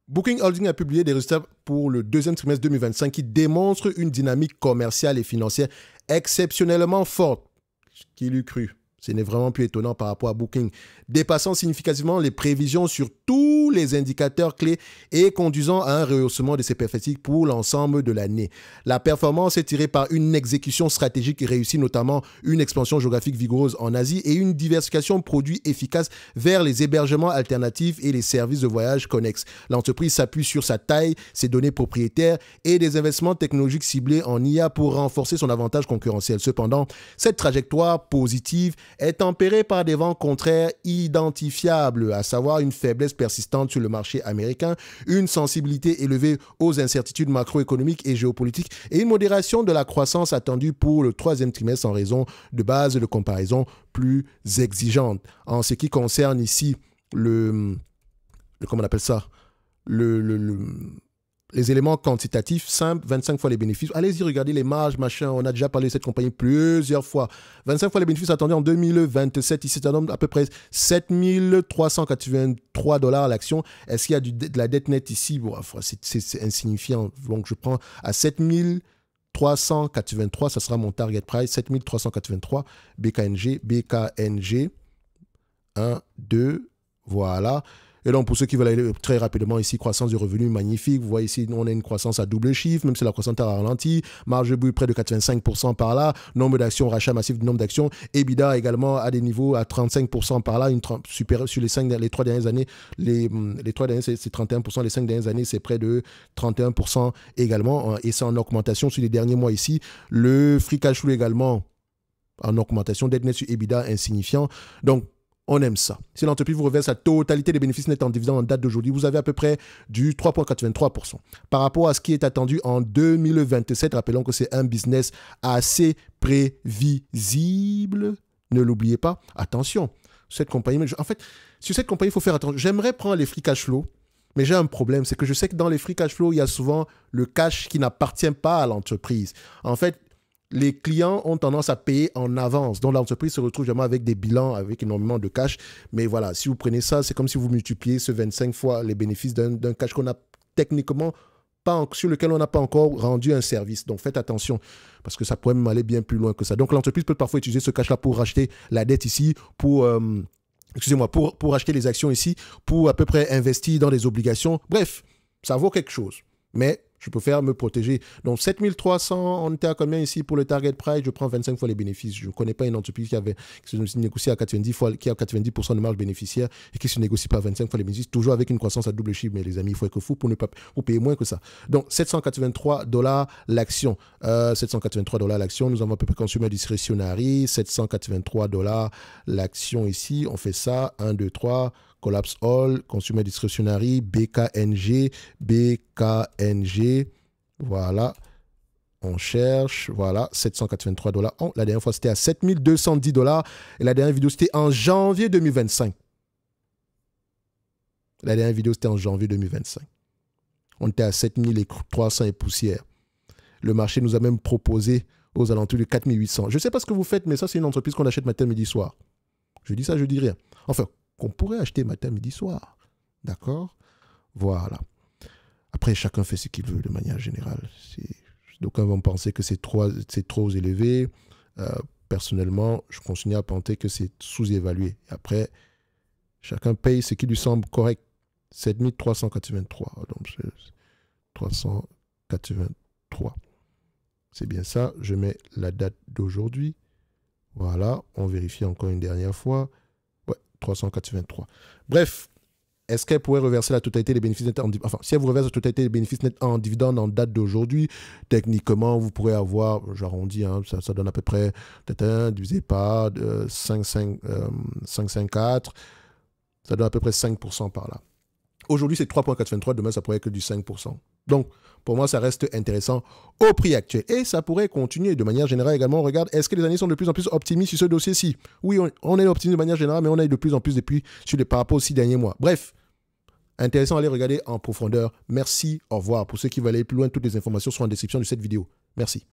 Booking Holdings a publié des résultats pour le deuxième trimestre 2025 qui démontrent une dynamique commerciale et financière exceptionnellement forte. Qui l'eût cru? Ce n'est vraiment plus étonnant par rapport à Booking, dépassant significativement les prévisions sur tous les indicateurs clés et conduisant à un rehaussement de ses perspectives pour l'ensemble de l'année. La performance est tirée par une exécution stratégique réussie, notamment une expansion géographique vigoureuse en Asie et une diversification de produits efficace vers les hébergements alternatifs et les services de voyage connexes. L'entreprise s'appuie sur sa taille, ses données propriétaires et des investissements technologiques ciblés en IA pour renforcer son avantage concurrentiel. Cependant, cette trajectoire positive est tempérée par des vents contraires identifiables, à savoir une faiblesse persistante sur le marché américain, une sensibilité élevée aux incertitudes macroéconomiques et géopolitiques et une modération de la croissance attendue pour le troisième trimestre en raison de bases de comparaison plus exigeantes. En ce qui concerne ici comment on appelle ça, les éléments quantitatifs simples, 25 fois les bénéfices. Allez-y, regardez les marges, machin. On a déjà parlé de cette compagnie plusieurs fois. 25 fois les bénéfices attendus en 2027. Ici, ça donne à peu près 7 383 $ à l'action. Est-ce qu'il y a de la dette nette ici? Bon, c'est insignifiant. Donc, je prends à 7 383. Ça sera mon target price. 7 383. BKNG. 1, 2. Voilà. Et donc, pour ceux qui veulent aller très rapidement ici, croissance du revenu magnifique. Vous voyez ici, on a une croissance à double chiffre, même si la croissance a ralenti. Marge de brut près de 85% par là. Nombre d'actions, rachat massif du nombre d'actions. EBITDA également à des niveaux à 35% par là. Supérieure sur les 3 dernières années. Les 3 dernières, c'est 31%. Les 5 dernières années, c'est près de 31% également. Et c'est en augmentation sur les derniers mois ici. Le free cash flow également en augmentation. Dette nette sur EBITDA insignifiant. Donc, on aime ça. Si l'entreprise vous reverse la totalité des bénéfices nets en dividendes en date d'aujourd'hui, vous avez à peu près du 3,83%. Par rapport à ce qui est attendu en 2027, rappelons que c'est un business assez prévisible. Ne l'oubliez pas. Attention, cette compagnie, en fait, sur cette compagnie, il faut faire attention. J'aimerais prendre les free cash flow, mais j'ai un problème. C'est que je sais que dans les free cash flow, il y a souvent le cash qui n'appartient pas à l'entreprise. En fait, les clients ont tendance à payer en avance. Donc, l'entreprise se retrouve jamais avec des bilans, avec énormément de cash. Mais voilà, si vous prenez ça, c'est comme si vous multipliez ce 25 fois les bénéfices d'un cash qu'on a techniquement sur lequel on n'a pas encore rendu un service. Donc, faites attention parce que ça pourrait même aller bien plus loin que ça. Donc, l'entreprise peut parfois utiliser ce cash-là pour racheter la dette ici, pour acheter les actions ici, pour à peu près investir dans des obligations. Bref, ça vaut quelque chose. Mais je préfère me protéger. Donc, 7300, on était à combien ici pour le target price? Je prends 25 fois les bénéfices. Je ne connais pas une entreprise qui se négocie à 90 fois, qui a 90% de marge bénéficiaire et qui ne se négocie pas à 25 fois les bénéfices, toujours avec une croissance à double chiffre. Mais les amis, il faut être fou pour payer moins que ça. Donc, 783 $ l'action. 783 $ l'action. Nous avons à peu près consumer discretionary. 783 $ l'action ici. On fait ça. 1, 2, 3. Collapse All, Consumer Discretionary, BKNG, voilà, on cherche, voilà, 783 $. Oh, la dernière fois, c'était à 7210 $ et la dernière vidéo, c'était en janvier 2025. La dernière vidéo, c'était en janvier 2025. On était à 7300 et poussière. Le marché nous a même proposé aux alentours de 4800. Je ne sais pas ce que vous faites, mais ça, c'est une entreprise qu'on achète matin, midi, soir. Je dis ça, je dis rien. Enfin, qu'on pourrait acheter matin, midi, soir. D'accord? Voilà. Après, chacun fait ce qu'il veut de manière générale. D'aucuns vont penser que c'est trop élevé. Personnellement, je continue à penser que c'est sous-évalué. Après, chacun paye ce qui lui semble correct. 7383. Donc, 383. C'est bien ça. Je mets la date d'aujourd'hui. Voilà. On vérifie encore une dernière fois. 383. Bref, est-ce qu'elle pourrait reverser la totalité des bénéfices nets enfin, si elle vous reverse la totalité des bénéfices nets en dividende en date d'aujourd'hui, techniquement, vous pourrez avoir, j'arrondis, ça donne à peu près peut-être 1 divisé par 554, ça donne à peu près 5% par là. Aujourd'hui, c'est 3,83, demain, ça pourrait être que du 5%. Donc, pour moi, ça reste intéressant au prix actuel. Et ça pourrait continuer de manière générale également. On regarde, est-ce que les années sont de plus en plus optimistes sur ce dossier-ci? Oui, on est optimiste de manière générale, mais on est de plus en plus depuis par rapport aux 6 derniers mois. Bref, intéressant à aller regarder en profondeur. Merci, au revoir. Pour ceux qui veulent aller plus loin, toutes les informations seront en description de cette vidéo. Merci.